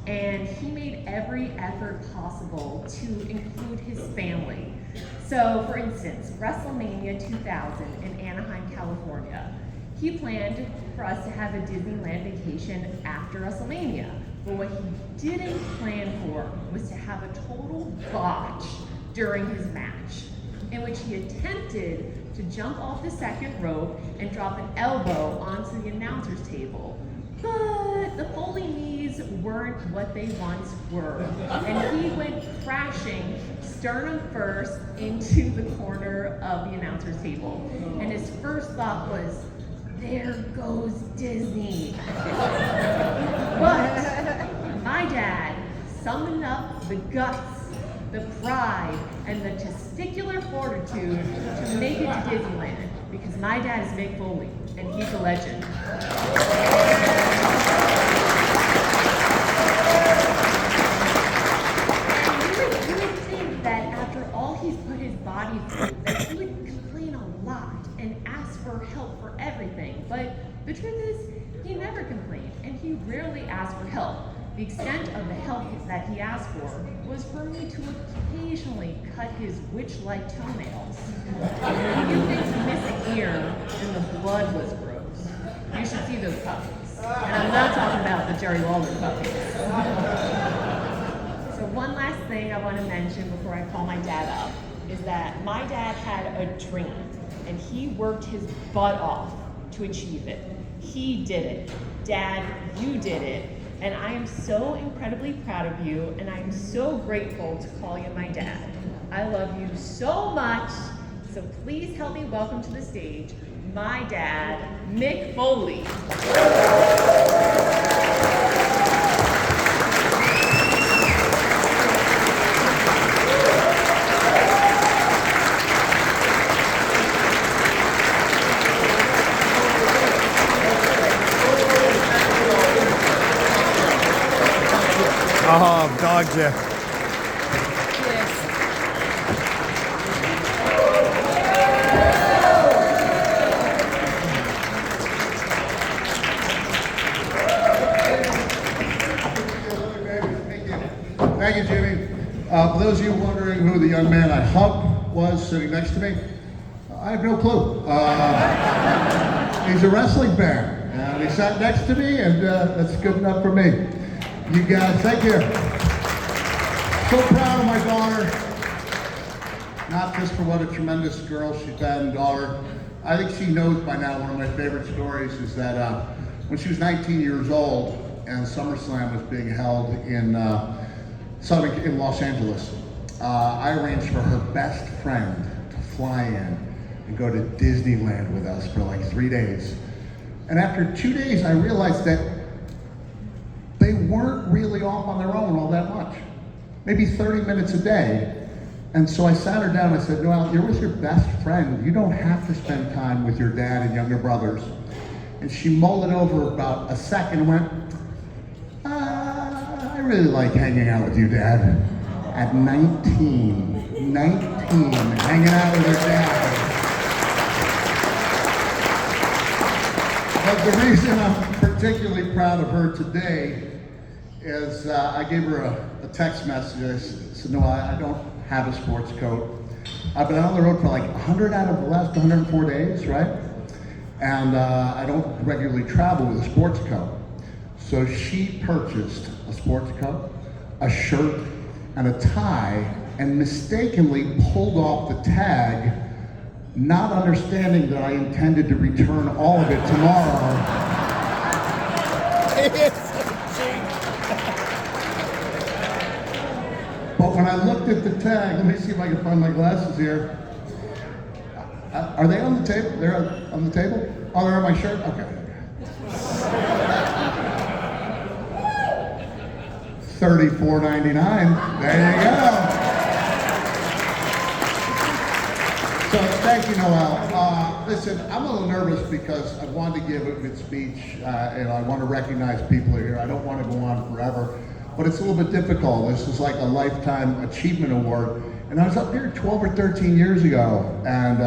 and he made every effort possible to include his family. So, for instance, WrestleMania 2000 in Anaheim, California, he planned for us to have a Disneyland vacation after WrestleMania. But what he didn't plan for was to have a total botch during his match, in which he attempted to jump off the second rope and drop an elbow onto the announcer's table. But the Foley knees weren't what they once were, and he went crashing sternum first into the corner of the announcer's table. And his first thought was, "There goes Disney." But my dad summoned up the guts, the pride, and the testicular fortitude to make it to Disneyland, because my dad is Mick Foley, and he's a legend. You would think that after all he's put his body through, that he would complain a lot and ask for help for everything. But the truth is, he never complained, and he rarely asked for help. The extent of the help that he asked for was for me to occasionally cut his witch-like toenails. You think to miss an ear and the blood was gross. You should see those puppies. And I'm not talking about the Jerry Lawler puppies. So one last thing I want to mention before I call my dad up is that my dad had a dream, and he worked his butt off to achieve it. He did it. Dad, you did it. And I am so incredibly proud of you, and I am so grateful to call you my dad. I love you so much, so please help me welcome to the stage my dad, Mick Foley. Oh, dogs, yeah. Thank you, Jimmy. For those of you wondering who the young man I hugged was sitting next to me, I have no clue. He's a wrestling fan, and he sat next to me, and that's good enough for me. You guys, thank you. So proud of my daughter, not just for what a tremendous girl she's been and daughter. I think she knows by now one of my favorite stories is that when she was 19 years old and SummerSlam was being held in Los Angeles, I arranged for her best friend to fly in and go to Disneyland with us for like 3 days. And after 2 days, I realized that they weren't really off on their own all that much. Maybe 30 minutes a day. And so I sat her down and I said, "Noel, you're with your best friend. You don't have to spend time with your dad and younger brothers." And she mulled it over about a second and went, "I really like hanging out with you, Dad." At 19, hanging out with her dad. But the reason I'm particularly proud of her today is I gave her a text message. I said, "No, I don't have a sports coat. I've been on the road for like 100 out of the last 104 days, right? And I don't regularly travel with a sports coat." So she purchased a sports coat, a shirt, and a tie, and mistakenly pulled off the tag, not understanding that I intended to return all of it tomorrow. But when I looked at the tag, let me see if I can find my glasses here. Are they on the table? They're on the table? Oh, they're on my shirt? Okay. $34.99. There you go. So thank you, Noel. Listen, I'm a little nervous because I wanted to give a good speech, and I want to recognize people here. I don't want to go on forever, but it's a little bit difficult. This is like a Lifetime Achievement Award, and I was up here 12 or 13 years ago, and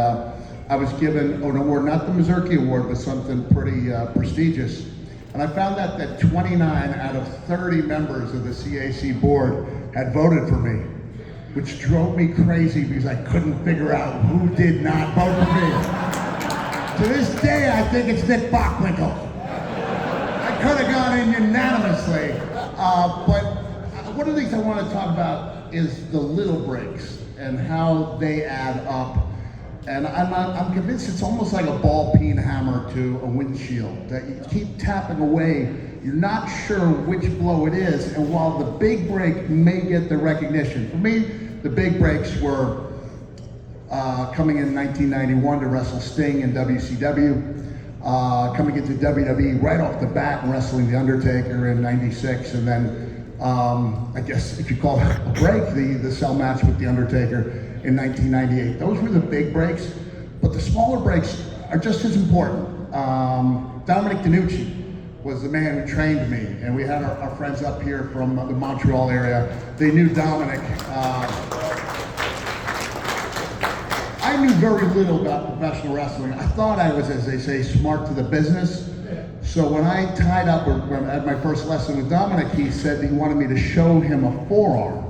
I was given an award, not the Mazurki Award, but something pretty prestigious. And I found out that 29 out of 30 members of the CAC board had voted for me, which drove me crazy because I couldn't figure out who did not vote for me. To this day, I think it's Nick Bockwinkel. I could have gone in unanimously, but one of the things I want to talk about is the little breaks and how they add up. And I'm convinced it's almost like a ball peen hammer to a windshield, that you keep tapping away, you're not sure which blow it is, and while the big break may get the recognition, for me, the big breaks were coming in 1991 to wrestle Sting in WCW, coming into WWE right off the bat and wrestling The Undertaker in 96, and then I guess if you call it a break, the cell match with The Undertaker in 1998. Those were the big breaks, but the smaller breaks are just as important. Dominic DeNucci was the man who trained me, and we had our friends up here from the Montreal area. They knew Dominic. I knew very little about professional wrestling. I thought I was, as they say, smart to the business. So when I tied up, or when I had my first lesson with Dominic, he said he wanted me to show him a forearm.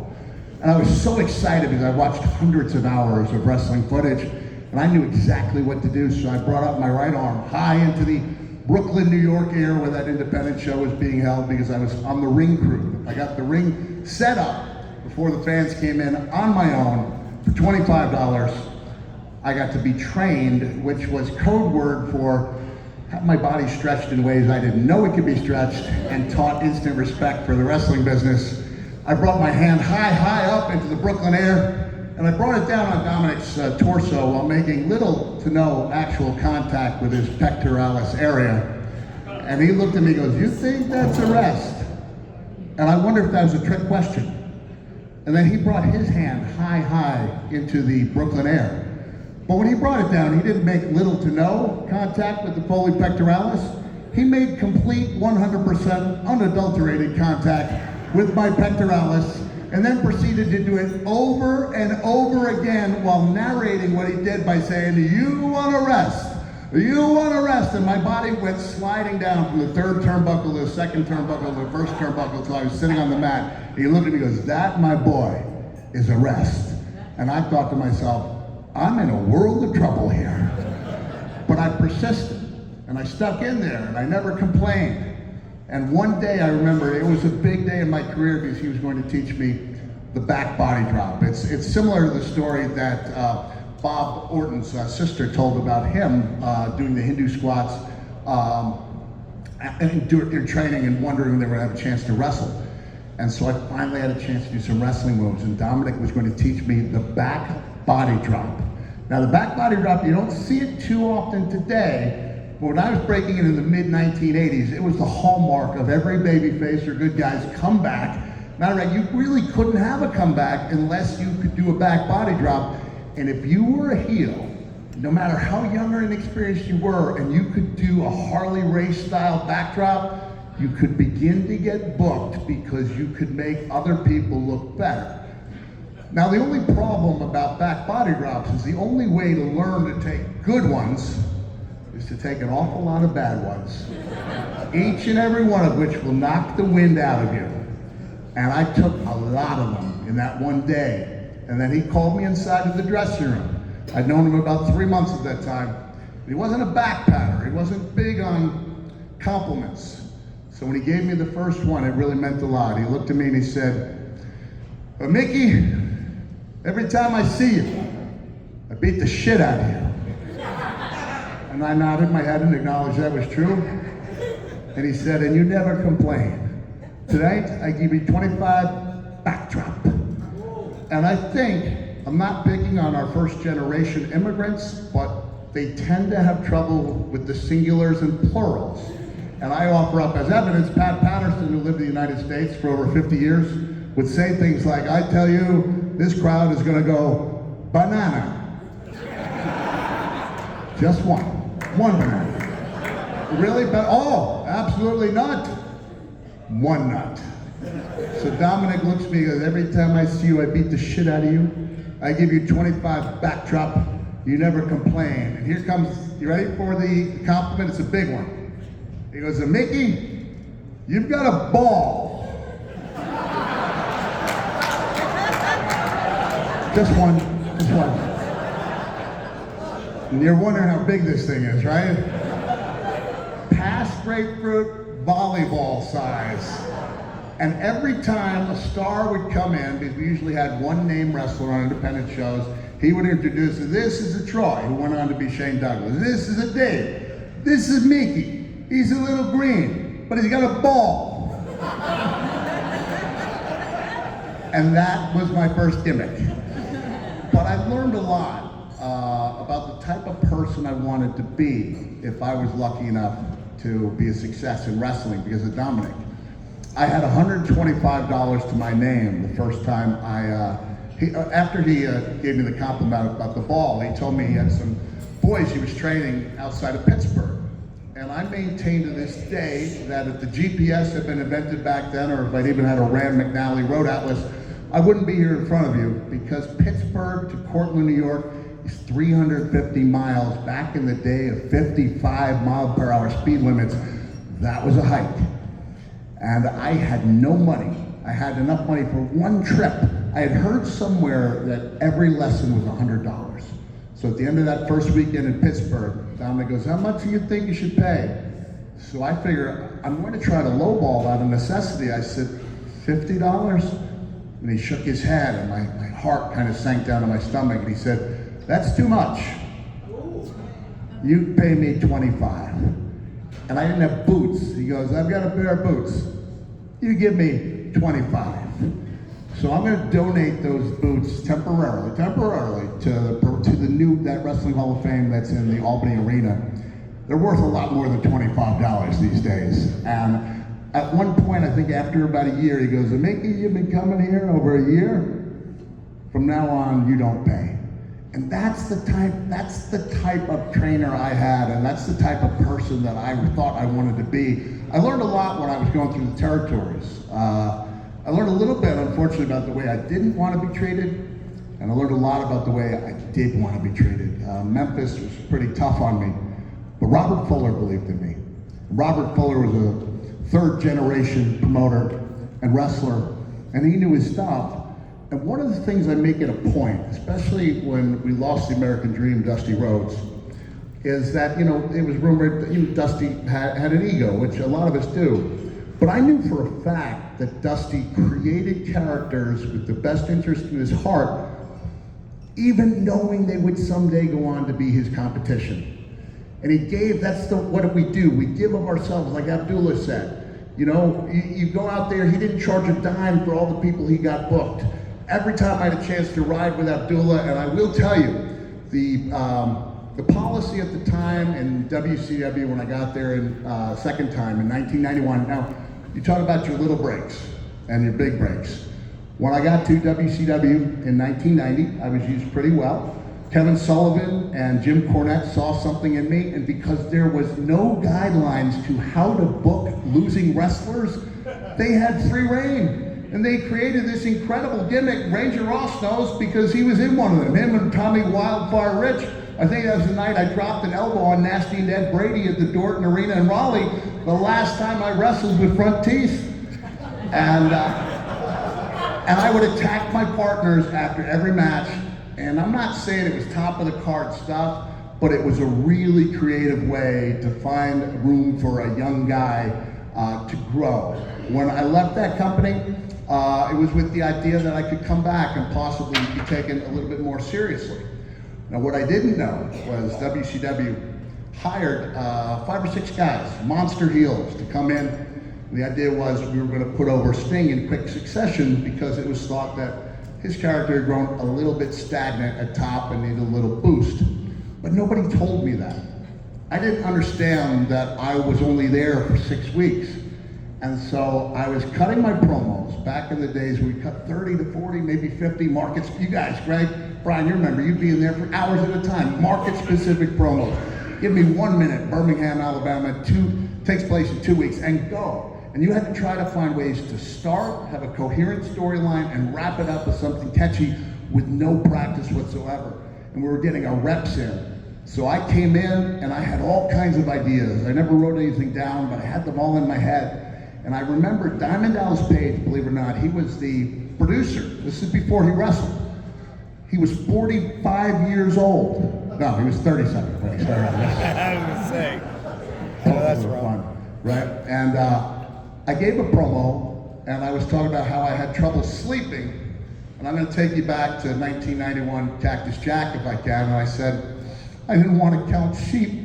And I was so excited because I watched hundreds of hours of wrestling footage, and I knew exactly what to do. So I brought up my right arm high into the Brooklyn, New York area where that independent show was being held, because I was on the ring crew. I got the ring set up before the fans came in on my own for $25. I got to be trained, which was code word for have my body stretched in ways I didn't know it could be stretched, and taught instant respect for the wrestling business. I brought my hand high up into the Brooklyn air, and I brought it down on Dominic's torso while making little to no actual contact with his pectoralis area. And he looked at me and goes, "You think that's a rest?" And I wonder if that was a trick question. And then he brought his hand high into the Brooklyn air. But when he brought it down, he didn't make little to no contact with the Foley pectoralis. He made complete 100% unadulterated contact with my pectoralis, and then proceeded to do it over and over again while narrating what he did by saying, "You want to rest, you want to rest," and my body went sliding down from the third turnbuckle to the second turnbuckle to the first turnbuckle until I was sitting on the mat. And he looked at me and goes, "That, my boy, is a rest." And I thought to myself, I'm in a world of trouble here. But I persisted, and I stuck in there, and I never complained. And one day I remember, it was a big day in my career because he was going to teach me the back body drop. It's similar to the story that Bob Orton's sister told about him doing the Hindu squats and doing training and wondering when they were going to have a chance to wrestle. And so I finally had a chance to do some wrestling moves, and Dominic was going to teach me the back body drop. Now the back body drop, you don't see it too often today. But when I was breaking it in the mid-1980s, it was the hallmark of every babyface or good guy's comeback. Matter of fact, you really couldn't have a comeback unless you could do a back body drop. And if you were a heel, no matter how young or inexperienced you were, and you could do a Harley Race style backdrop, you could begin to get booked because you could make other people look better. Now the only problem about back body drops is the only way to learn to take good ones is to take an awful lot of bad ones, each and every one of which will knock the wind out of you. And I took a lot of them in that one day. And then he called me inside of the dressing room. I'd known him about 3 months at that time. He wasn't a back patter. He wasn't big on compliments. So when he gave me the first one, it really meant a lot. He looked at me and he said, "Mickey, every time I see you, I beat the shit out of you." And I nodded my head and acknowledged that was true. And he said, "And you never complain. Tonight, I give you 25 backdrop." And I think, I'm not picking on our first generation immigrants, but they tend to have trouble with the singulars and plurals. And I offer up as evidence, Pat Patterson, who lived in the United States for over 50 years, would say things like, "I tell you, this crowd is gonna go banana." Just one banana. Really? But oh, absolutely not. One nut. So Dominic looks at me and goes, "Every time I see you, I beat the shit out of you. I give you 25 backdrop. You never complain." And here comes, you ready for the compliment? It's a big one. He goes, "Mickey, you've got a ball. Just one. And you're wondering how big this thing is, right? Past grapefruit, volleyball size. And every time a star would come in, because we usually had one name wrestler on independent shows, he would introduce, this is a Troy, who went on to be Shane Douglas. This is a Dave. This is Mickey. He's a little green, but he's got a ball. And that was my first gimmick. But I learned a lot about the type of person I wanted to be if I was lucky enough to be a success in wrestling because of Dominic. I had $125 to my name the first time after he gave me the compliment about the ball. He told me he had some boys he was training outside of Pittsburgh. And I maintain to this day that if the GPS had been invented back then, or if I'd even had a Rand McNally road atlas, I wouldn't be here in front of you, because Pittsburgh to Cortland, New York is 350 miles. Back in the day of 55-mile-per-hour speed limits, that was a hike. And I had no money. I had enough money for one trip. I had heard somewhere that every lesson was $100. So at the end of that first weekend in Pittsburgh, Dominic goes, how much do you think you should pay? So I figure, I'm going to try to lowball out of necessity. I said, $50? And he shook his head, and my heart kind of sank down to my stomach, and he said, that's too much. You pay me $25. And I didn't have boots. He goes, I've got a pair of boots. You give me $25. So I'm going to donate those boots temporarily to that Wrestling Hall of Fame that's in the Albany Arena. They're worth a lot more than $25 these days. And at one point, I think after about a year, he goes, Mickey, you've been coming here over a year? From now on, you don't pay. And that's the type of trainer I had, and that's the type of person that I thought I wanted to be. I learned a lot when I was going through the territories. I learned a little bit, unfortunately, about the way I didn't want to be treated, and I learned a lot about the way I did want to be treated. Memphis was pretty tough on me, but Robert Fuller believed in me. Robert Fuller was a third-generation promoter and wrestler, and he knew his stuff. And one of the things I make it a point, especially when we lost the American Dream, Dusty Rhodes, is that, it was rumored that Dusty had an ego, which a lot of us do. But I knew for a fact that Dusty created characters with the best interest in his heart, even knowing they would someday go on to be his competition. And he gave, what do? We give of ourselves, like Abdullah said. You go out there, he didn't charge a dime for all the people he got booked. Every time I had a chance to ride with Abdullah, and I will tell you, the policy at the time in WCW when I got there second time in 1991, now you talk about your little breaks and your big breaks. When I got to WCW in 1990, I was used pretty well. Kevin Sullivan and Jim Cornette saw something in me, and because there was no guidelines to how to book losing wrestlers, they had free reign. And they created this incredible gimmick. Ranger Ross knows because he was in one of them. Him and Tommy Wildfire Rich. I think that was the night I dropped an elbow on Nasty Ned Brady at the Dorton Arena in Raleigh, the last time I wrestled with front teeth. And I would attack my partners after every match. And I'm not saying it was top of the card stuff, but it was a really creative way to find room for a young guy to grow. When I left that company, it was with the idea that I could come back and possibly be taken a little bit more seriously. Now, what I didn't know was WCW hired 5 or 6 guys, monster heels, to come in. And the idea was we were going to put over Sting in quick succession because it was thought that his character had grown a little bit stagnant at top and needed a little boost. But nobody told me that. I didn't understand that I was only there for 6 weeks. And so I was cutting my promos back in the days where we cut 30 to 40, maybe 50 markets. You guys, Greg, Brian, you remember, you'd be in there for hours at a time, market-specific promos. Give me 1 minute, Birmingham, Alabama, takes place in 2 weeks, and go. And you had to try to find ways to start, have a coherent storyline, and wrap it up with something catchy with no practice whatsoever. And we were getting our reps in. So I came in and I had all kinds of ideas. I never wrote anything down, but I had them all in my head. And I remember Diamond Dallas Page, believe it or not, he was the producer. This is before he wrestled. He was 45 years old. No, he was 37 when he started this. I was gonna say. Oh, that's it was wrong. fun, right? And I gave a promo, and I was talking about how I had trouble sleeping. And I'm going to take you back to 1991 Cactus Jack, if I can. And I said, I didn't want to count sheep,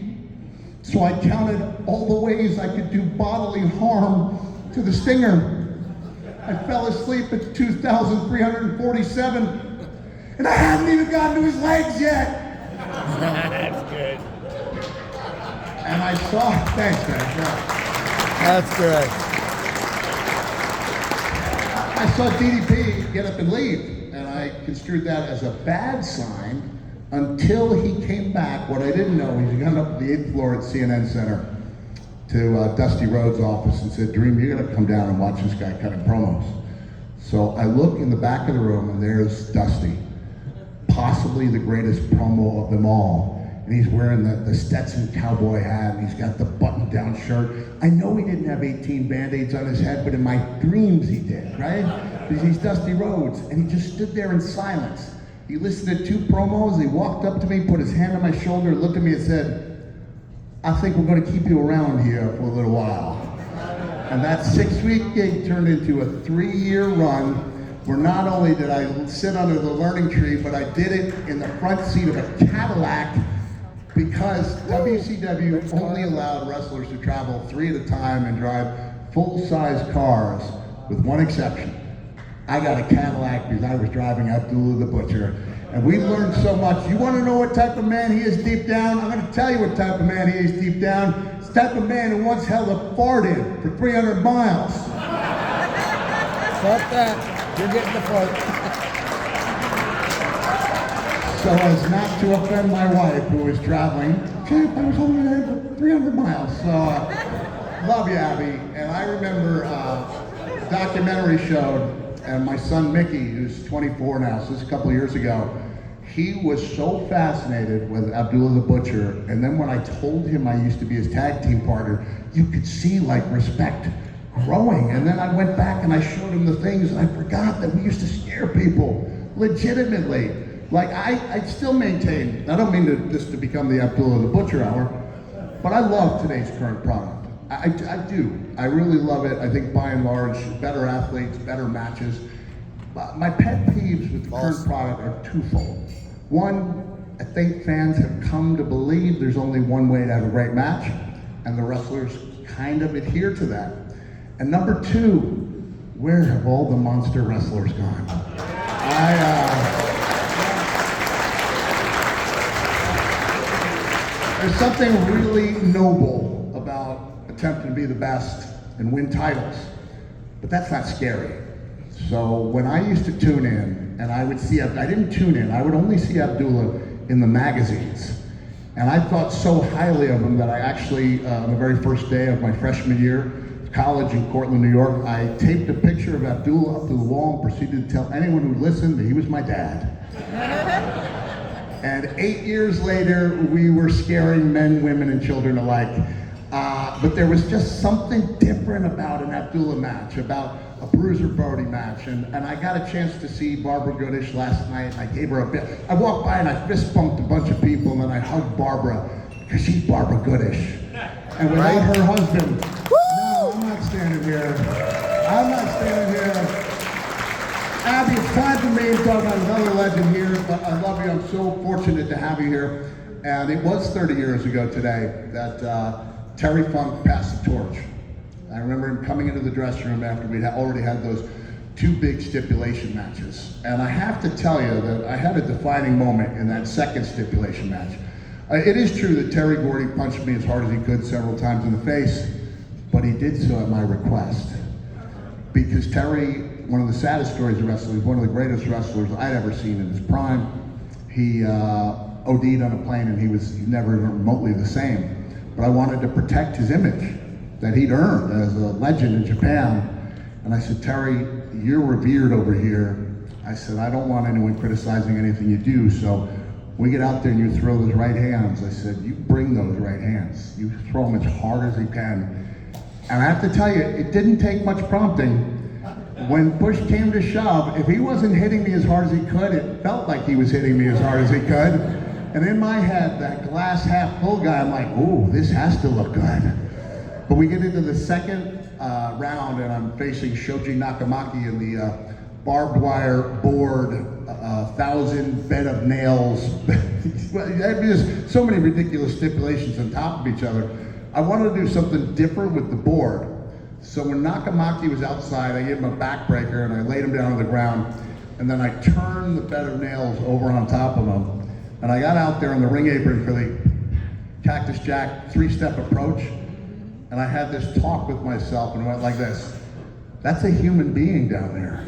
so I counted all the ways I could do bodily harm to the Stinger. I fell asleep at 2,347, and I hadn't even gotten to his legs yet. That's good. And I saw, thanks, man. That's good. I saw DDP get up and leave, and I construed that as a bad sign until he came back. What I didn't know, he got up to the 8th floor at CNN Center to Dusty Rhodes' office and said, Dream, you gotta come down and watch this guy cutting promos. So I look in the back of the room, and there's Dusty, possibly the greatest promo of them all. And he's wearing the Stetson cowboy hat, and he's got the button-down shirt. I know he didn't have 18 Band-Aids on his head, but in my dreams he did, right? Because he's Dusty Rhodes, and he just stood there in silence. He listened to 2 promos, he walked up to me, put his hand on my shoulder, looked at me and said, I think we're gonna keep you around here for a little while. And that 6-week gig turned into a 3-year run, where not only did I sit under the learning tree, but I did it in the front seat of a Cadillac, because WCW only allowed wrestlers to travel 3 at a time and drive full-size cars, with one exception. I got a Cadillac because I was driving Abdullah the Butcher, and we learned so much. You want to know what type of man he is deep down? I'm going to tell you what type of man he is deep down. It's the type of man who once held a fart in for 300 miles. Stop that. You're getting the fart. So as not to offend my wife, who was traveling, Champ, I was holding it for 300 miles. So, love you, Abby. And I remember documentary showed, and my son Mickey, who's 24 now, so this is a couple of years ago, he was so fascinated with Abdullah the Butcher, and then when I told him I used to be his tag team partner, you could see like respect growing. And then I went back and I showed him the things, and I forgot that we used to scare people legitimately. Like, I still maintain, I don't mean this to become the Abdullah the Butcher hour, but I love today's current product. I do. I really love it. I think by and large, better athletes, better matches. My pet peeves with the current product are twofold. One, I think fans have come to believe there's only one way to have a great match, and the wrestlers kind of adhere to that. And number 2, where have all the monster wrestlers gone? There's something really noble about attempting to be the best and win titles, but that's not scary. So when I used to tune in, and I would see, I didn't tune in, I would only see Abdullah in the magazines. And I thought so highly of him that I actually, on the very first day of my freshman year of college in Cortland, New York, I taped a picture of Abdullah up to the wall and proceeded to tell anyone who listened that he was my dad. And 8 years later, we were scaring men, women, and children alike. But there was just something different about an Abdullah match, about a Bruiser Brody match. And I got a chance to see Barbara Goodish last night. I gave her a bit. I walked by and I fist bumped a bunch of people, and then I hugged Barbara, because she's Barbara Goodish. And without her husband, no, I'm not standing here. I'm not standing here. Abby, it's time for me to talk about another legend here, but I love you. I'm so fortunate to have you here. And it was 30 years ago today that Terry Funk passed the torch. I remember him coming into the dressing room after we'd already had those 2 big stipulation matches. And I have to tell you that I had a defining moment in that second stipulation match. It is true that Terry Gordy punched me as hard as he could several times in the face, but he did so at my request. Because Terry, one of the saddest stories of wrestling, is one of the greatest wrestlers I'd ever seen in his prime. He OD'd on a plane, and he was never even remotely the same. But I wanted to protect his image that he'd earned as a legend in Japan. And I said, Terry, you're revered over here. I said, I don't want anyone criticizing anything you do, so we get out there and you throw those right hands. I said, you bring those right hands. You throw them as hard as you can. And I have to tell you, it didn't take much prompting. When push came to shove, if he wasn't hitting me as hard as he could, it felt like he was hitting me as hard as he could. And in my head, that glass half full guy, I'm like, ooh, this has to look good. But we get into the second round, and I'm facing Shoji Nakamaki in the barbed wire board, 1,000 bed of nails. There's so many ridiculous stipulations on top of each other. I wanted to do something different with the board. So when Nakamaki was outside, I gave him a backbreaker and I laid him down on the ground. And then I turned the bed of nails over on top of him. And I got out there on the ring apron for the Cactus Jack 3-step approach. And I had this talk with myself and went like this. That's a human being down there.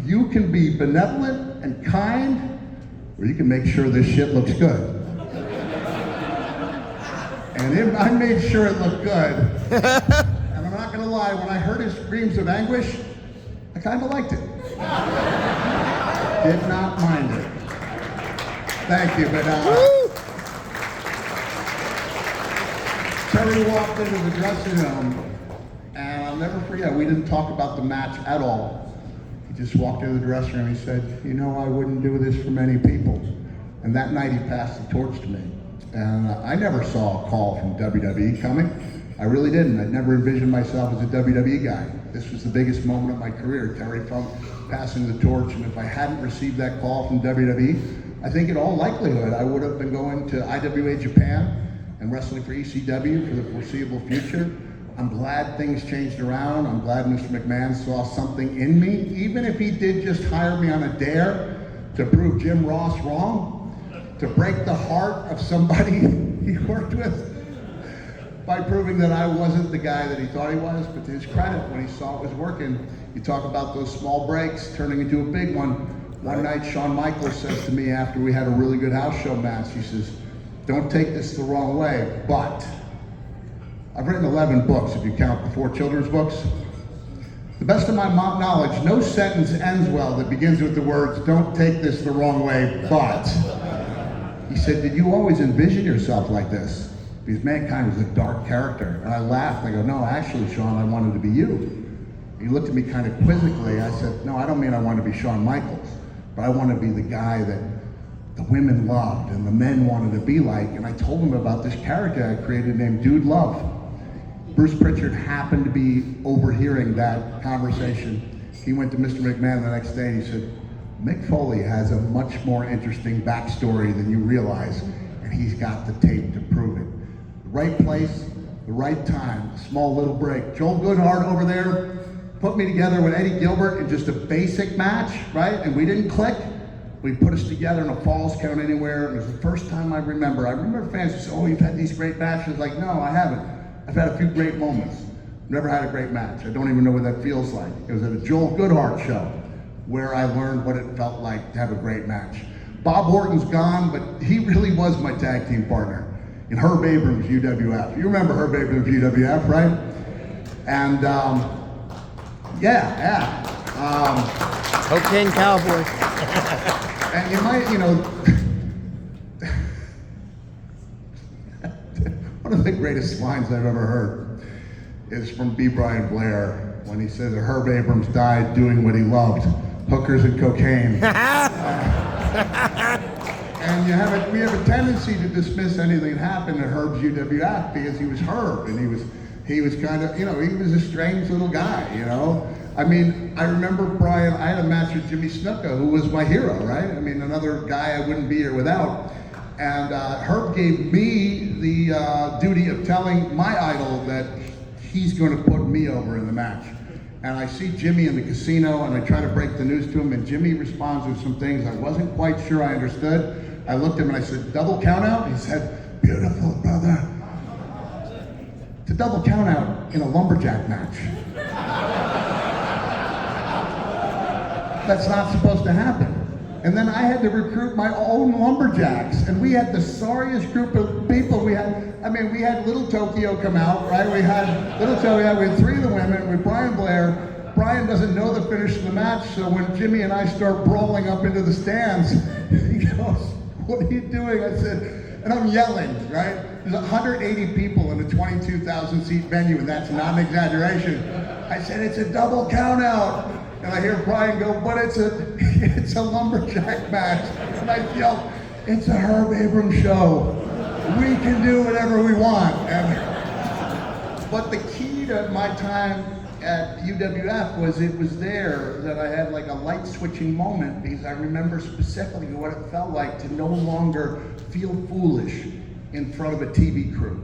You can be benevolent and kind, or you can make sure this shit looks good. And I made sure it looked good. And I'm not gonna lie, when I heard his screams of anguish, I kind of liked it. Did not mind it. Thank you, but Terry walked into the dressing room, and I'll never forget, we didn't talk about the match at all. He just walked into the dressing room and he said, you know, I wouldn't do this for many people. And that night he passed the torch to me. And I never saw a call from WWE coming. I really didn't. I never envisioned myself as a WWE guy. This was the biggest moment of my career, Terry Funk passing the torch. And if I hadn't received that call from WWE, I think in all likelihood I would have been going to IWA Japan and wrestling for ECW for the foreseeable future. I'm glad things changed around. I'm glad Mr. McMahon saw something in me, even if he did just hire me on a dare to prove Jim Ross wrong, to break the heart of somebody he worked with by proving that I wasn't the guy that he thought he was. But to his credit, when he saw it was working, you talk about those small breaks turning into a big one. One night, Shawn Michaels says to me after we had a really good house show match, he says, don't take this the wrong way, but I've written 11 books, if you count the 4 children's books. The best of my knowledge, no sentence ends well that begins with the words, don't take this the wrong way, but. He said, did you always envision yourself like this? Because Mankind was a dark character. And I laughed. I go, no, actually, Shawn, I wanted to be you. He looked at me kind of quizzically. I said, no, I don't mean I want to be Shawn Michaels, but I want to be the guy that the women loved and the men wanted to be like. And I told him about this character I created named Dude Love. Bruce Pritchard happened to be overhearing that conversation. He went to Mr. McMahon the next day and he said, Mick Foley has a much more interesting backstory than you realize, and he's got the tape to prove it. The right place, the right time, small little break. Joel Goodhart over there put me together with Eddie Gilbert in just a basic match, right? And we didn't click. We put us together in a Falls Count Anywhere. It was the first time I remember. I remember fans who said, oh, you've had these great matches. Like, no, I haven't. I've had a few great moments. Never had a great match. I don't even know what that feels like. It was at a Joel Goodhart show where I learned what it felt like to have a great match. Bob Orton's gone, but he really was my tag team partner in Herb Abrams' UWF. You remember Herb Abrams' UWF, right? And Cocaine Cowboy. And you might, one of the greatest lines I've ever heard is from B. Brian Blair when he says that Herb Abrams died doing what he loved. Hookers and cocaine. And we have a tendency to dismiss anything that happened at Herb's UWF because he was Herb and he was kind of, he was a strange little guy, I mean, I remember Brian, I had a match with Jimmy Snuka, who was my hero, right? I mean, another guy I wouldn't be here without. And Herb gave me the duty of telling my idol that he's going to put me over in the match. And I see Jimmy in the casino and I try to break the news to him and Jimmy responds with some things I wasn't quite sure I understood. I looked at him and I said, double count out? He said, beautiful, brother. It's a double count out in a lumberjack match. That's not supposed to happen. And then I had to recruit my own lumberjacks, and we had the sorriest group of people. We had Little Tokyo come out, right? We had Little Tokyo, we had 3 of the women with Brian Blair. Brian doesn't know the finish of the match, so when Jimmy and I start brawling up into the stands, he goes, what are you doing? I said, and I'm yelling, right? there's 180 people in a 22,000 seat venue, and that's not an exaggeration. I said, it's a double count out. And I hear Brian go, but it's a lumberjack match. And I yell, it's a Herb Abrams show. We can do whatever we want. But the key to my time at UWF was it was there that I had like a light switching moment, because I remember specifically what it felt like to no longer feel foolish in front of a TV crew.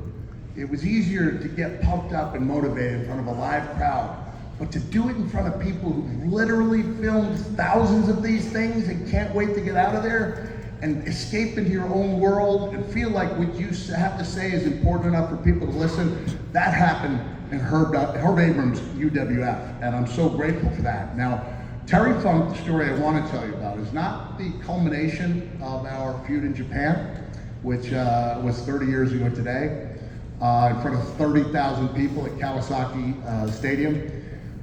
It was easier to get pumped up and motivated in front of a live crowd, but to do it in front of people who literally filmed thousands of these things and can't wait to get out of there and escape into your own world and feel like what you have to say is important enough for people to listen, that happened in Herb Abrams' UWF, and I'm so grateful for that. Now, Terry Funk, the story I want to tell you about, is not the culmination of our feud in Japan, which was 30 years ago today, in front of 30,000 people at Kawasaki Stadium.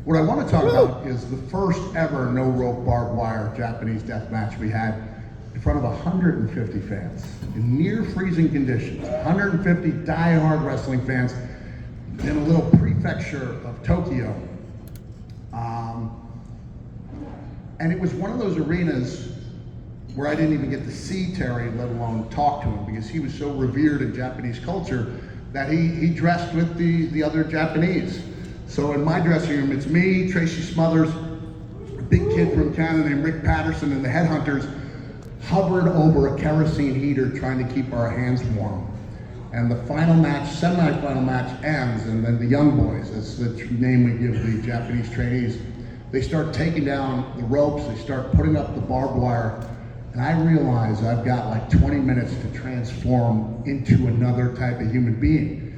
What I want to talk about is the first ever no rope barbed wire Japanese death match we had in front of 150 fans in near freezing conditions. 150 die-hard wrestling fans in a little prefecture of Tokyo. And it was one of those arenas where I didn't even get to see Terry, let alone talk to him, because he was so revered in Japanese culture that he dressed with the other Japanese. So in my dressing room, it's me, Tracy Smothers, a big kid from Canada named Rick Patterson, and the Headhunters hovered over a kerosene heater trying to keep our hands warm. And the final match, semi-final match ends, and then the young boys, that's the name we give the Japanese trainees, they start taking down the ropes, they start putting up the barbed wire, and I realize I've got like 20 minutes to transform into another type of human being.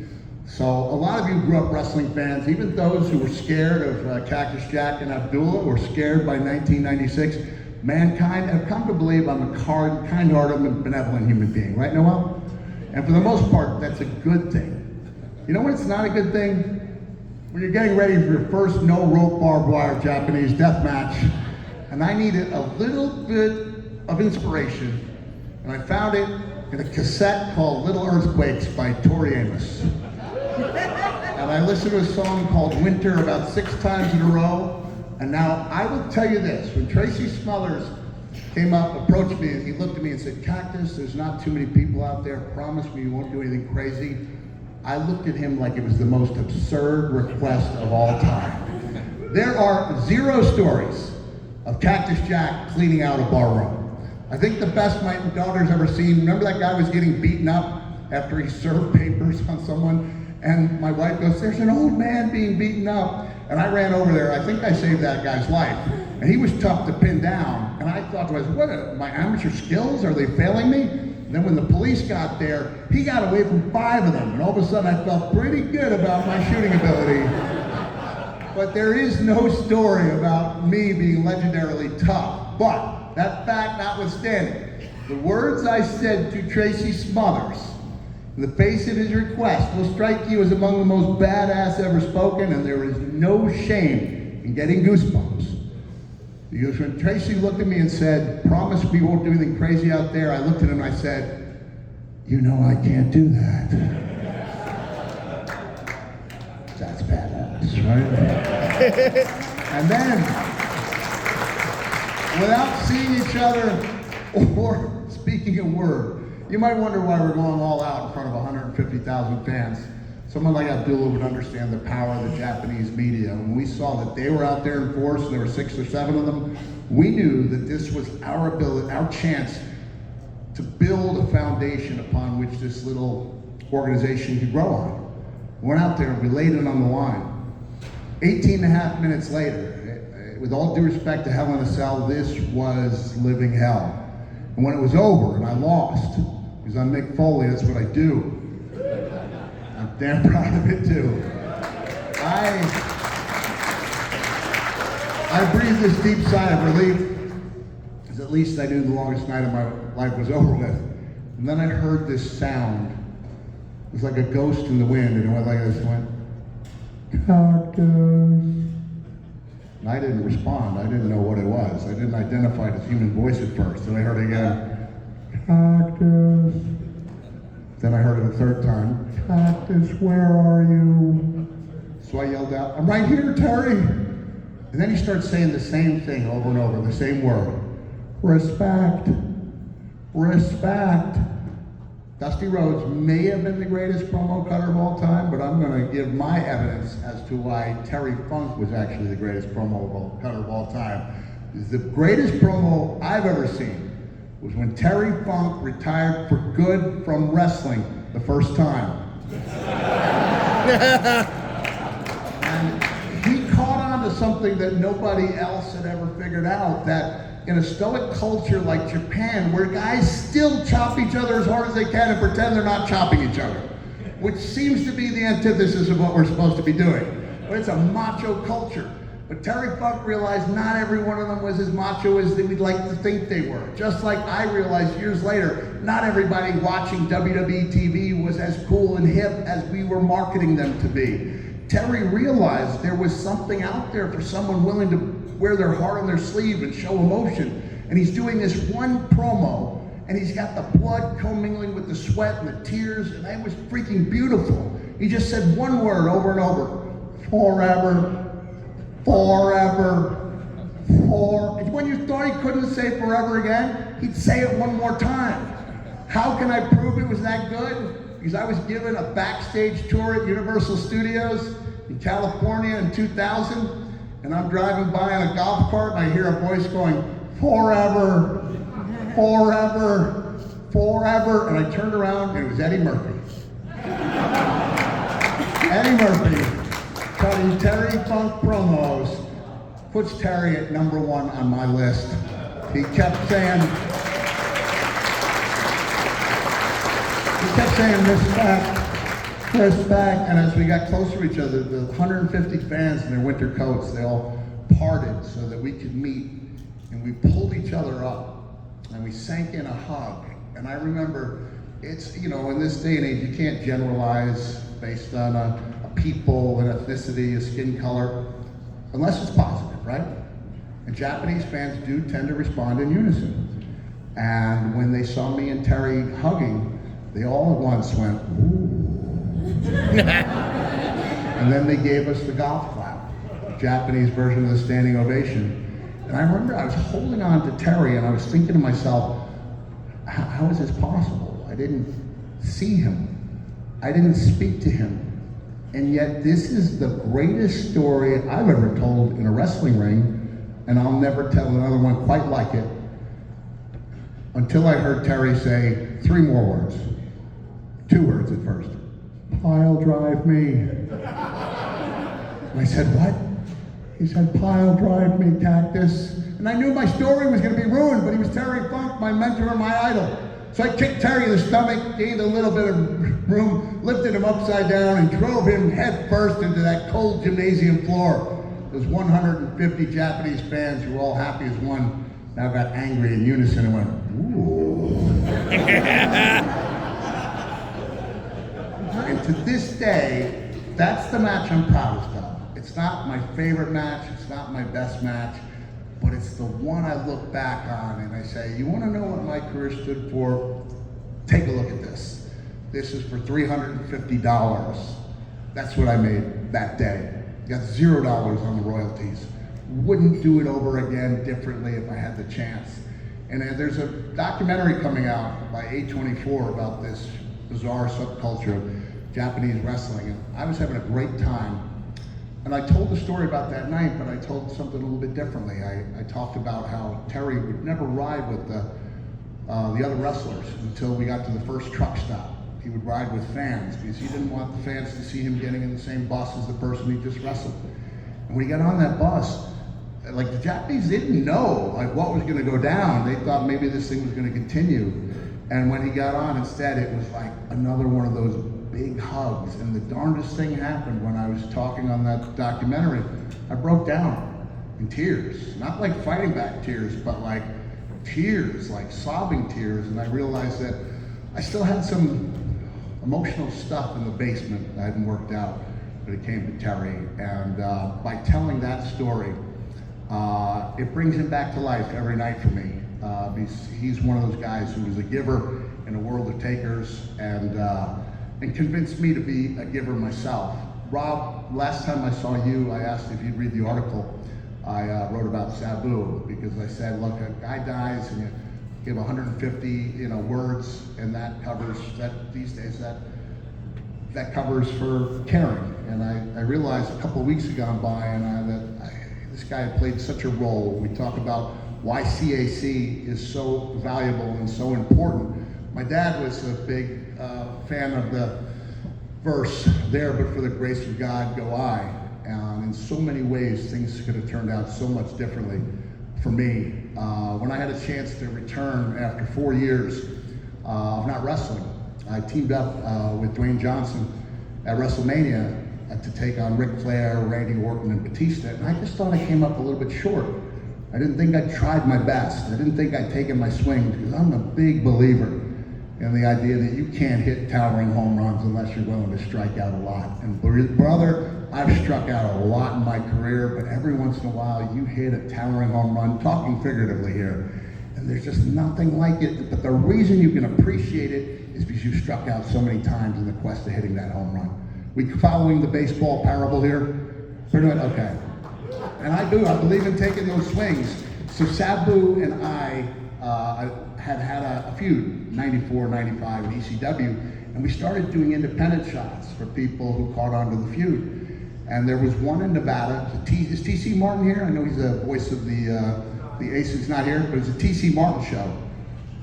So a lot of you grew up wrestling fans, even those who were scared of Cactus Jack and Abdullah, or scared by 1996, Mankind have come to believe I'm a kind-hearted and benevolent human being, right, Noel? And for the most part, that's a good thing. You know when it's not a good thing? When you're getting ready for your first no rope barbed wire Japanese death match, and I needed a little bit of inspiration, and I found it in a cassette called Little Earthquakes by Tori Amos. And I listened to a song called Winter about 6 times in a row. And now I will tell you this, when Tracy Smothers came up, approached me, and he looked at me and said, Cactus, there's not too many people out there, promise me you won't do anything crazy. I looked at him like it was the most absurd request of all time. There are 0 stories of Cactus Jack cleaning out a bar room. I think the best my daughter's ever seen, remember that guy was getting beaten up after he served papers on someone? And my wife goes, there's an old man being beaten up. And I ran over there. I think I saved that guy's life. And he was tough to pin down. And I thought to myself, what are my amateur skills? Are they failing me? And then when the police got there, he got away from 5 of them. And all of a sudden I felt pretty good about my shooting ability. But there is no story about me being legendarily tough. But that fact notwithstanding, the words I said to Tracy Smothers, in the face of his request, will strike you as among the most badass ever spoken, and there is no shame in getting goosebumps. Because when Tracy looked at me and said, promise we won't do anything crazy out there, I looked at him and I said, you know I can't do that. That's badass, right? And then, without seeing each other or speaking a word, you might wonder why we're going all out in front of 150,000 fans. Someone like Abdullah would understand the power of the Japanese media. When we saw that they were out there in force, and there were 6 or 7 of them, we knew that this was our ability, our chance to build a foundation upon which this little organization could grow on. We went out there and we laid it on the line. 18 and a half minutes later, with all due respect to Hell in a Cell, this was living hell. And when it was over and I lost, because I'm Mick Foley, that's what I do. I'm damn proud of it too. I breathed this deep sigh of relief, because at least I knew the longest night of my life was over with. And then I heard this sound. It was like a ghost in the wind, and it went like this, went, Cactus. And I didn't respond. I didn't know what it was. I didn't identify it as human voice at first. And I heard it again, Cactus. Then I heard it a third time. Cactus, where are you? So I yelled out, I'm right here, Terry. And then he starts saying the same thing over and over, the same word. Respect. Respect. Dusty Rhodes may have been the greatest promo cutter of all time, but I'm going to give my evidence as to why Terry Funk was actually the greatest promo cutter of all time. The greatest promo I've ever seen was when Terry Funk retired for good from wrestling the first time. And he caught on to something that nobody else had ever figured out, that in a stoic culture like Japan, where guys still chop each other as hard as they can and pretend they're not chopping each other, which seems to be the antithesis of what we're supposed to be doing. But it's a macho culture. But Terry Funk realized not every one of them was as macho as we'd like to think they were. Just like I realized years later, not everybody watching WWE TV was as cool and hip as we were marketing them to be. Terry realized there was something out there for someone willing to wear their heart on their sleeve and show emotion. And he's doing this one promo, and he's got the blood commingling with the sweat and the tears, and that was freaking beautiful. He just said one word over and over, forever. Forever, and when you thought he couldn't say forever again, he'd say it one more time. How can I prove it was that good? Because I was given a backstage tour at Universal Studios in California in 2000, and I'm driving by on a golf cart, and I hear a voice going, forever, forever, forever, and I turned around, and it was Eddie Murphy. Eddie Murphy. Cutting Terry Funk promos puts Terry at number one on my list. He kept saying respect, respect, and as we got closer to each other, the 150 fans in their winter coats, they all parted so that we could meet, and we pulled each other up, and we sank in a hug. And I remember, it's, you know, in this day and age, you can't generalize based on a people, an ethnicity, a skin color, unless it's positive, right? And Japanese fans do tend to respond in unison. And when they saw me and Terry hugging, they all at once went, ooh. And then they gave us the golf clap, Japanese version of the standing ovation. And I remember I was holding on to Terry and I was thinking to myself, how is this possible? I didn't see him. I didn't speak to him. And yet this is the greatest story I've ever told in a wrestling ring, and I'll never tell another one quite like it, until I heard Terry say 3 more words. 2 words at first. Pile drive me. And I said, what? He said, pile drive me, Cactus. And I knew my story was gonna be ruined, but he was Terry Funk, my mentor and my idol. So I kicked Terry in the stomach, gained a little bit of room, lifted him upside down, and drove him head first into that cold gymnasium floor. Those 150 Japanese fans who were all happy as one now got angry in unison and went, ooh. And to this day, that's the match I'm proudest of. It's not my favorite match, it's not my best match, but it's the one I look back on and I say, you want to know what my career stood for? Take a look at this. This is for $350. That's what I made that day. Got $0 on the royalties. Wouldn't do it over again differently if I had the chance. And there's a documentary coming out by A24 about this bizarre subculture of Japanese wrestling. And I was having a great time. And I told the story about that night, but I told something a little bit differently. I talked about how Terry would never ride with the other wrestlers until we got to the first truck stop. He would ride with fans because he didn't want the fans to see him getting in the same bus as the person he just wrestled. And when he got on that bus, like the Japanese didn't know like what was going to go down. They thought maybe this thing was going to continue. And when he got on, instead, it was like another one of those big hugs. And the darndest thing happened when I was talking on that documentary. I broke down in tears, not like fighting back tears, but like tears, like sobbing tears. And I realized that I still had some emotional stuff in the basement that I hadn't worked out when it came to Terry. And by telling that story, it brings him back to life every night for me. He's one of those guys who was a giver in a world of takers, and convinced me to be a giver myself. Rob, last time I saw you, I asked if you'd read the article I wrote about Sabu, because I said, look, a guy dies and you give 150 words, and that covers, that these days, that covers for caring. And I realized a couple of weeks had gone by and this guy had played such a role. We talk about why CAC is so valuable and so important. My dad was a big fan of the verse, there but for the grace of God go I. In so many ways, things could have turned out so much differently for me. When I had a chance to return after 4 years of not wrestling, I teamed up with Dwayne Johnson at WrestleMania to take on Ric Flair, Randy Orton, and Batista, and I just thought I came up a little bit short. I didn't think I'd tried my best. I didn't think I'd taken my swings, because I'm a big believer in the idea that you can't hit towering home runs unless you're willing to strike out a lot. And brother, I've struck out a lot in my career, but every once in a while you hit a towering home run, talking figuratively here, and there's just nothing like it. But the reason you can appreciate it is because you've struck out so many times in the quest of hitting that home run. We following the baseball parable here? Pretty much, okay. And I believe in taking those swings. So Sabu and I had a feud, 94, 95 at ECW, and we started doing independent shots for people who caught on to the feud. And there was one in Nevada. Is TC Martin here? I know he's the voice of the Ace. He's not here, but it's a TC Martin show.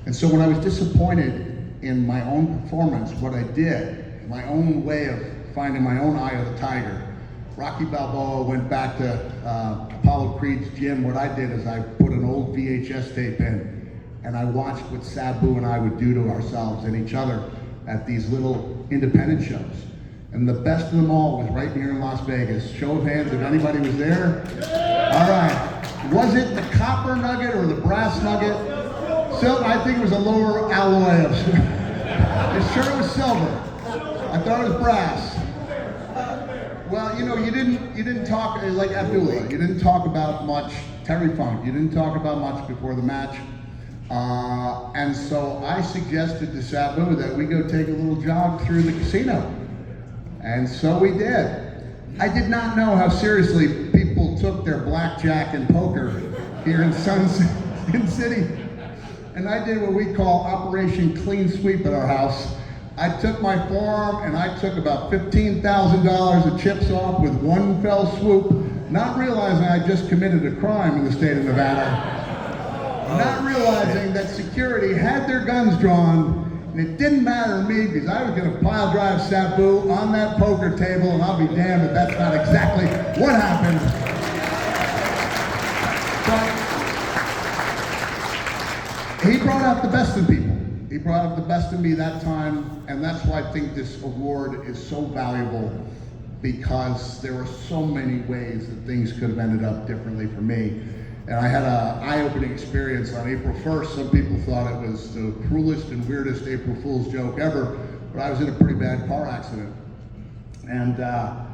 And so when I was disappointed in my own performance, what I did, my own way of finding my own eye of the tiger, Rocky Balboa went back to Apollo Creed's gym. What I did is I put an old VHS tape in, and I watched what Sabu and I would do to ourselves and each other at these little independent shows. And the best of them all was right here in Las Vegas. Show of hands if anybody was there. All right. Was it the copper nugget or the brass nugget? Silver, I think it was a lower alloy of It's sure it was silver. I thought it was brass. Well, you didn't talk, like Abdullah, you didn't talk about much, Terry Funk, you didn't talk about much before the match. And so I suggested to Sabu that we go take a little jog through the casino. And so we did. I did not know how seriously people took their blackjack and poker here in Sun City. And I did what we call Operation Clean Sweep at our house. I took my forearm and I took about $15,000 of chips off with one fell swoop, not realizing I just committed a crime in the state of Nevada. Not realizing that security had their guns drawn, and it didn't matter to me because I was going to pile drive Sabu on that poker table, and I'll be damned if that's not exactly what happened. But he brought out the best in people. He brought out the best in me that time, and that's why I think this award is so valuable, because there were so many ways that things could have ended up differently for me. And I had an eye-opening experience on April 1st. Some people thought it was the cruelest and weirdest April Fool's joke ever, but I was in a pretty bad car accident. And the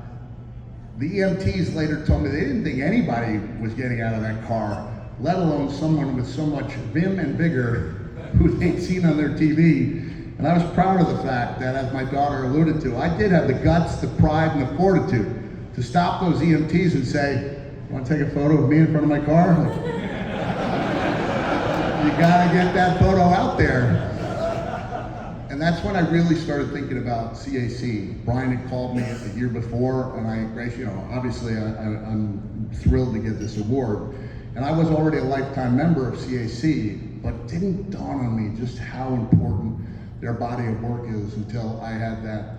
EMTs later told me they didn't think anybody was getting out of that car, let alone someone with so much vim and vigor who they'd seen on their TV. And I was proud of the fact that, as my daughter alluded to, I did have the guts, the pride, and the fortitude to stop those EMTs and say, "You want to take a photo of me in front of my car?" You gotta get that photo out there. And that's when I really started thinking about CAC. Brian had called me the year before, and obviously I'm thrilled to get this award. And I was already a lifetime member of CAC, but it didn't dawn on me just how important their body of work is until I had that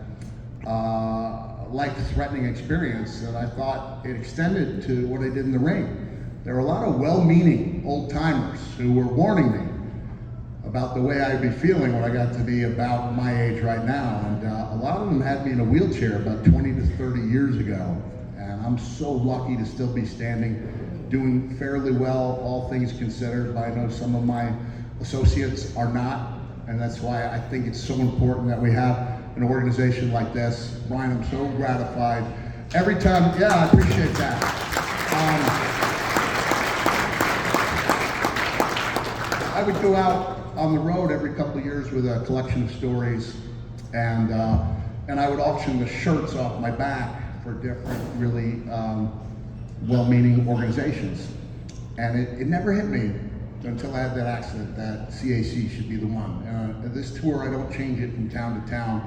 life-threatening experience that I thought it extended to what I did in the ring. There were a lot of well-meaning old-timers who were warning me about the way I'd be feeling when I got to be about my age right now. And a lot of them had me in a wheelchair about 20 to 30 years ago. And I'm so lucky to still be standing, doing fairly well, all things considered. But I know some of my associates are not. And that's why I think it's so important that we have an organization like this. Brian, I'm so gratified. Every time, I appreciate that. I would go out on the road every couple of years with a collection of stories, and I would auction the shirts off my back for different really well-meaning organizations. And it never hit me until I had that accident that CAC should be the one. This tour, I don't change it from town to town,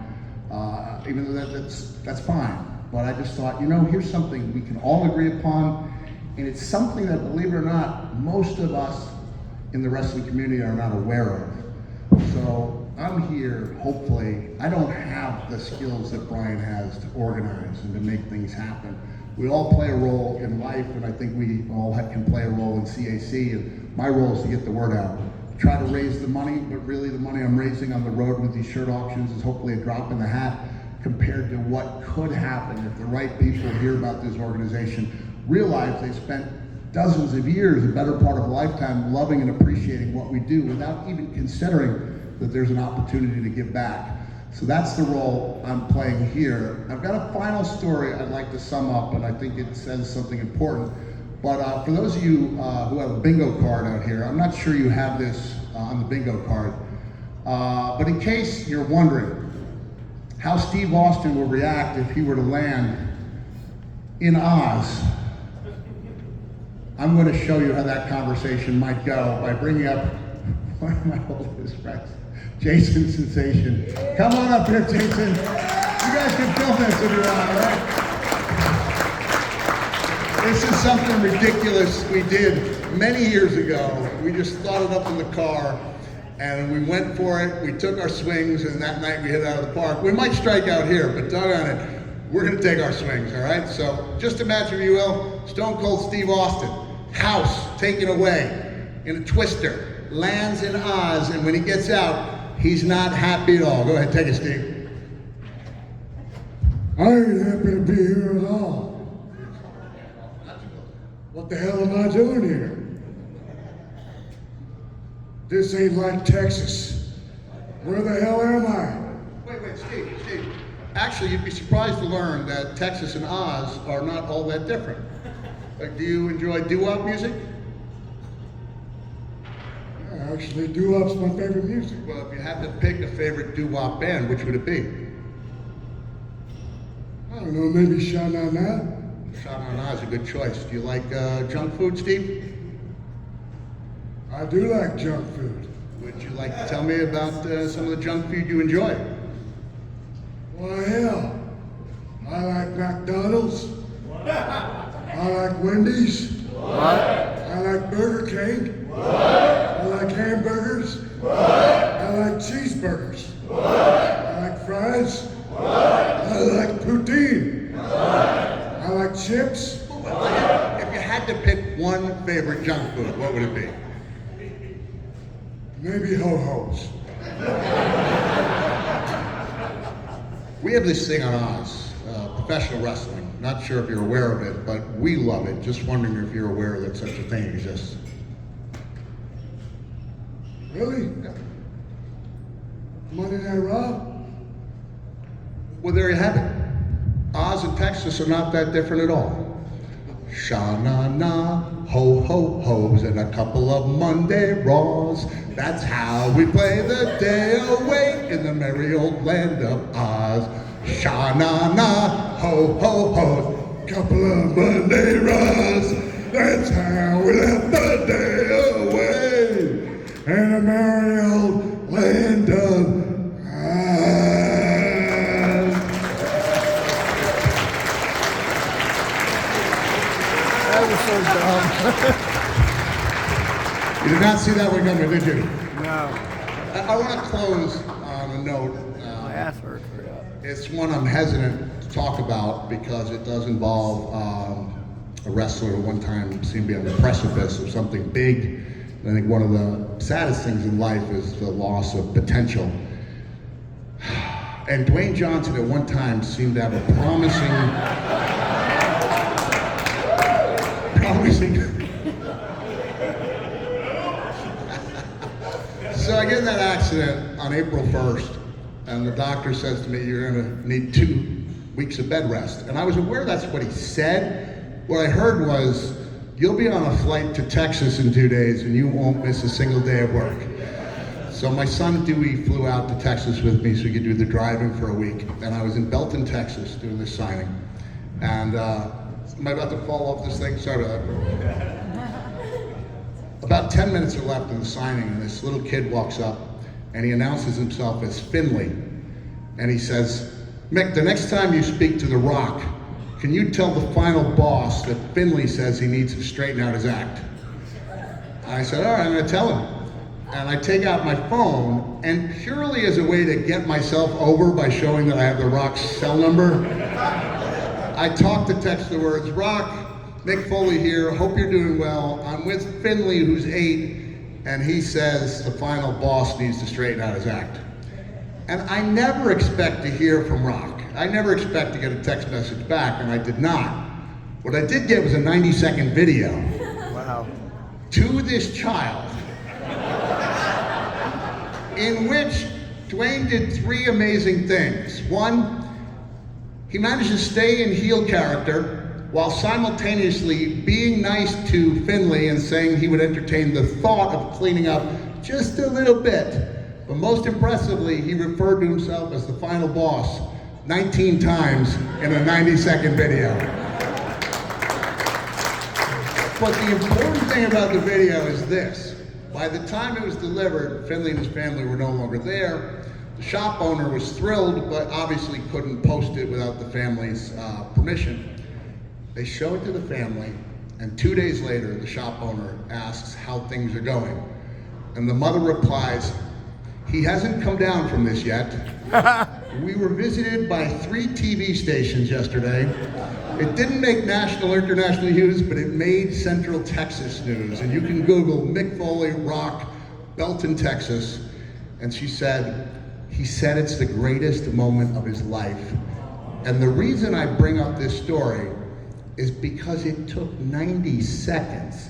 even though that's fine. But I just thought, you know, here's something we can all agree upon, and it's something that, believe it or not, most of us in the wrestling community are not aware of. So I'm here, hopefully. I don't have the skills that Brian has to organize and to make things happen. We all play a role in life, and I think we all can play a role in CAC, and my role is to get the word out. Try to raise the money, but really the money I'm raising on the road with these shirt auctions is hopefully a drop in the hat compared to what could happen if the right people hear about this organization, realize they spent dozens of years, a better part of a lifetime, loving and appreciating what we do without even considering that there's an opportunity to give back. So that's the role I'm playing here. I've got a final story I'd like to sum up, and I think it says something important. But for those of you who have a bingo card out here, I'm not sure you have this on the bingo card, but in case you're wondering how Steve Austin will react if he were to land in Oz, I'm going to show you how that conversation might go by bringing up one of my oldest friends, Jason Sensation. Come on up here, Jason. You guys can film this if you want, all right? This is something ridiculous we did many years ago. We just thought it up in the car, and we went for it. We took our swings, and that night we hit out of the park. We might strike out here, but doggone it, we're going to take our swings, all right? So just imagine, if you will, Stone Cold Steve Austin, house taken away in a twister, lands in Oz, and when he gets out, he's not happy at all. Go ahead, take it, Steve. I ain't happy to be here at all. What the hell am I doing here? This ain't like Texas. Where the hell am I? Wait, Steve. Actually, you'd be surprised to learn that Texas and Oz are not all that different. Do you enjoy doo-wop music? Yeah, actually, doo-wop's my favorite music. Well, if you had to pick a favorite doo-wop band, which would it be? I don't know, maybe Sha Na Na? Sha Na Na is a good choice. Do you like junk food, Steve? I do like junk food. Would you like to tell me about some of the junk food you enjoy? Why, hell, I like McDonald's. I like Wendy's. I like Burger King. I like hamburgers. I like cheeseburgers. I like fries. I like poutine. I like chips. If you had to pick one favorite junk food, what would it be? Maybe ho-hos. We have this thing on Oz, professional wrestling. Not sure if you're aware of it, but we love it. Just wondering if you're aware that such a thing exists. Really? Yeah. Monday Night Raw? Well, there you have it. Oz and Texas are not that different at all. Sha na na, ho ho ho's, and a couple of Monday Raws. That's how we play the day away in the merry old land of Oz. Sha na na, ho ho ho, Couple of Monday Raws. That's how we left the day away in the merry old land of Oz. That was so dumb. You did not see that one coming, did you? No. I want to close on a note. My ass hurts. It's one I'm hesitant to talk about because it does involve a wrestler who one time seemed to be on the precipice of something big. And I think one of the saddest things in life is the loss of potential. And Dwayne Johnson at one time seemed to have a promising. So I get in that accident on April 1st, and the doctor says to me, you're gonna need 2 weeks of bed rest. And I was aware that's what he said. What I heard was, you'll be on a flight to Texas in 2 days and you won't miss a single day of work. So So my son Dewey flew out to Texas with me so he could do the driving for a week. And I was in Belton, Texas doing this signing. And am I about to fall off this thing? Sorry about that. About 10 minutes are left in the signing, and this little kid walks up and he announces himself as Finley. And he says, Mick, the next time you speak to The Rock, can you tell the final boss that Finley says he needs to straighten out his act? I said, all right, I'm gonna tell him. And I take out my phone, and purely as a way to get myself over by showing that I have The Rock's cell number, I talk to text the words, Rock, Mick Foley here, hope you're doing well. I'm with Finley, who's 8, and he says the final boss needs to straighten out his act. And I never expect to hear from Rock. I never expect to get a text message back, and I did not. What I did get was a 90-second video. Wow. To this child, in which Dwayne did 3 amazing things. 1, he managed to stay in heel character while simultaneously being nice to Finley and saying he would entertain the thought of cleaning up just a little bit. But most impressively, he referred to himself as the final boss 19 times in a 90-second video. But the important thing about the video is this. By the time it was delivered, Finley and his family were no longer there. The shop owner was thrilled, but obviously couldn't post it without the family's permission. They show it to the family, and 2 days later, the shop owner asks how things are going. And the mother replies, he hasn't come down from this yet. We were visited by 3 TV stations yesterday. It didn't make national or international news, but it made Central Texas news. And you can Google Mick Foley, Rock, Belton, Texas. And she said, he said it's the greatest moment of his life. And the reason I bring up this story is because it took 90 seconds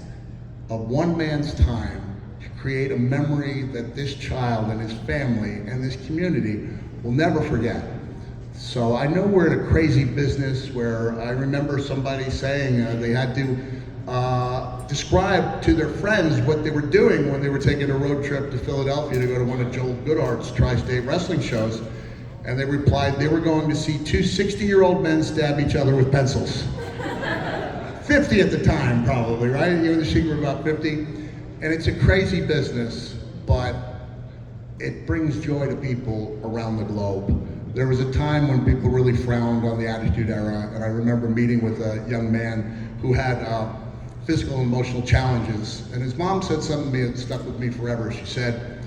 of one man's time to create a memory that this child and his family and this community will never forget. So I know we're in a crazy business where I remember somebody saying they had to describe to their friends what they were doing when they were taking a road trip to Philadelphia to go to one of Joel Goodhart's tri-state wrestling shows. And they replied they were going to see 2 60-year-old men stab each other with pencils. 50 at the time, probably, right? You and the Sheik were about 50. And it's a crazy business, but it brings joy to people around the globe. There was a time when people really frowned on the Attitude Era, and I remember meeting with a young man who had physical and emotional challenges. And his mom said something to me that stuck with me forever. She said,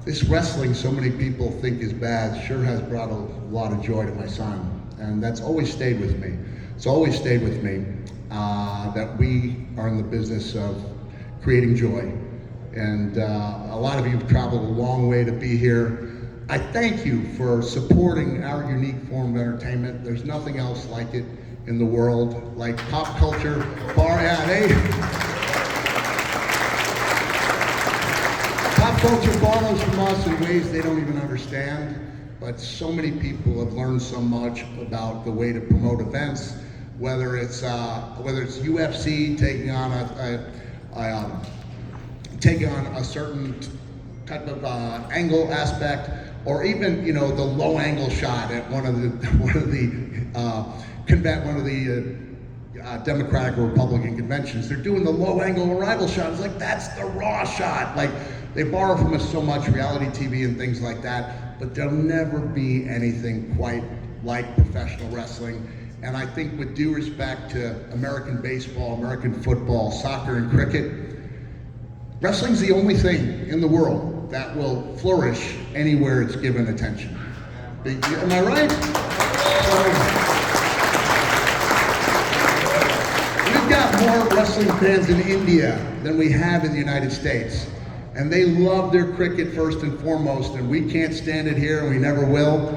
this wrestling so many people think is bad sure has brought a lot of joy to my son. And that's always stayed with me. It's always stayed with me that we are in the business of creating joy. And a lot of you have traveled a long way to be here. I thank you for supporting our unique form of entertainment. There's nothing else like it in the world, like pop culture, pop culture borrows from us in ways they don't even understand, but so many people have learned so much about the way to promote events, whether it's UFC taking on a certain type of angle aspect, or even the low angle shot at one of the Democratic or Republican conventions. They're doing the low angle arrival shot. It's like, that's the raw shot. Like, they borrow from us so much, reality TV and things like that, but there'll never be anything quite like professional wrestling. And I think, with due respect to American baseball, American football, soccer, and cricket, wrestling's the only thing in the world that will flourish anywhere it's given attention. Am I right? We've got more wrestling fans in India than we have in the United States. And they love their cricket first and foremost, and we can't stand it here, and we never will.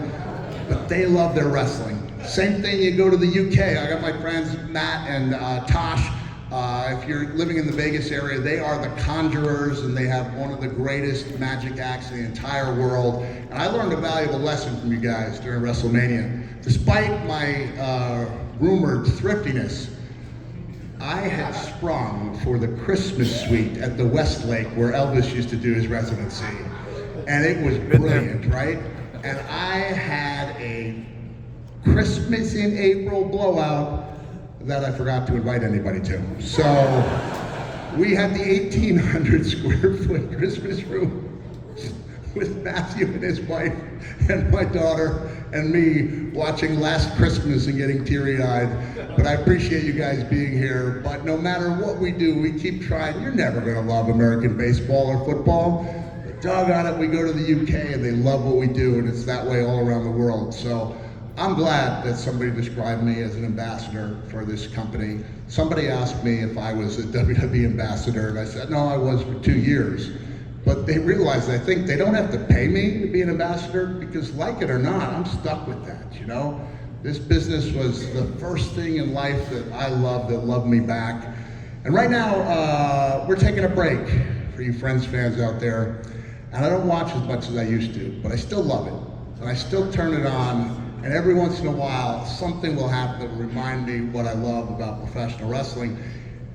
But they love their wrestling. Same thing, you go to the UK. I got my friends Matt and Tosh. If you're living in the Vegas area, they are the Conjurers, and they have one of the greatest magic acts in the entire world. And I learned a valuable lesson from you guys during WrestleMania. Despite my rumored thriftiness, I had sprung for the Christmas suite at the Westlake where Elvis used to do his residency. and it was Been there. brilliant, right? And I had a Christmas in April blowout that I forgot to invite anybody to. So we had the 1,800 square foot Christmas room with Matthew and his wife and my daughter and me watching Last Christmas and getting teary-eyed. But I appreciate you guys being here. But no matter what we do, we keep trying. You're never gonna love American baseball or football. Doggone it, we go to the UK and they love what we do, and it's that way all around the world. So I'm glad that somebody described me as an ambassador for this company. Somebody asked me if I was a WWE ambassador, and I said, no, I was for 2 years. But they realized, I think, they don't have to pay me to be an ambassador, because like it or not, I'm stuck with that, you know? This business was the first thing in life that I loved, that loved me back. And right now, we're taking a break for you Friends fans out there. And I don't watch as much as I used to, but I still love it. And I still turn it on, and every once in a while, something will happen that will remind me what I love about professional wrestling.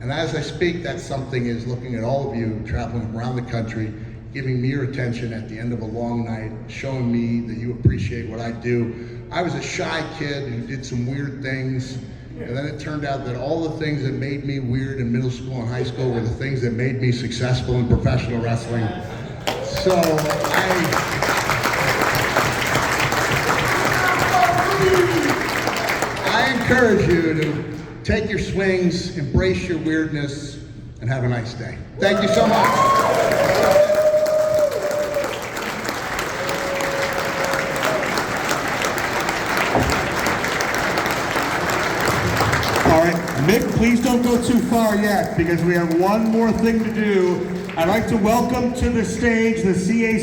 And as I speak, that something is looking at all of you traveling around the country, giving me your attention at the end of a long night, showing me that you appreciate what I do. I was a shy kid who did some weird things, and then it turned out that all the things that made me weird in middle school and high school were the things that made me successful in professional wrestling. So I encourage you to take your swings, embrace your weirdness, and have a nice day. Thank you so much. All right, Mick, please don't go too far yet, because we have one more thing to do. I'd like to welcome to the stage the CAC